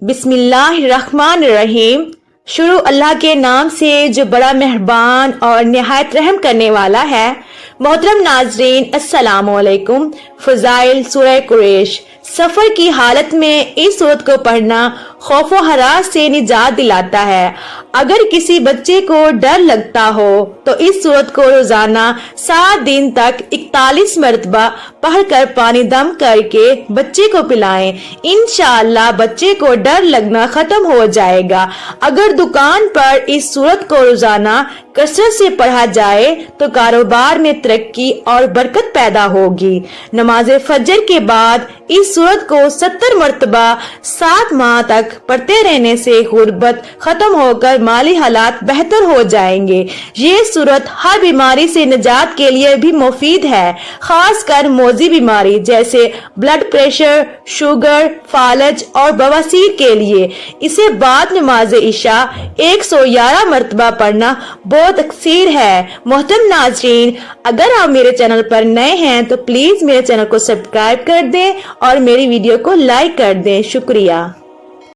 بسم اللہ الرحمن الرحیم۔ شروع اللہ کے نام سے جو بڑا مہربان اور نہایت رحم کرنے والا ہے۔ محترم ناظرین السلام علیکم۔ فضائل سورہ قریش۔ سفر کی حالت میں اس سورت کو پڑھنا خوف و ہراس سے نجات دلاتا ہے۔ اگر کسی بچے کو ڈر لگتا ہو تو اس سورت کو روزانہ 7 دن تک 41 مرتبہ پڑھ کر پانی دم کر کے بچے کو پلائیں۔ انشاءاللہ بچے کو ڈر لگنا ختم ہو جائے گا۔ اگر دکان پر اس سورت کو روزانہ کثرت سے پڑھا جائے تو کاروبار میں ترقی اور برکت پیدا ہوگی۔ نماز فجر کے بعد اس سورت کو 70 مرتبہ 7 ماہ تک پڑھتے رہنے سے غربت ختم ہو کر مالی حالات بہتر ہو جائیں گے۔ یہ سورت ہر بیماری سے نجات کے لیے بھی مفید ہے، خاص کر موذی بیماری جیسے بلڈ پریشر، شوگر، فالج اور بواسیر کے لیے۔ اسے بعد نماز عشاء 111 مرتبہ پڑھنا بہت اکثر ہے۔ محترم ناظرین، اگر آپ میرے چینل پر نئے ہیں تو پلیز میرے چینل کو سبسکرائب کر دیں اور میری ویڈیو کو لائک کر دیں۔ شکریہ۔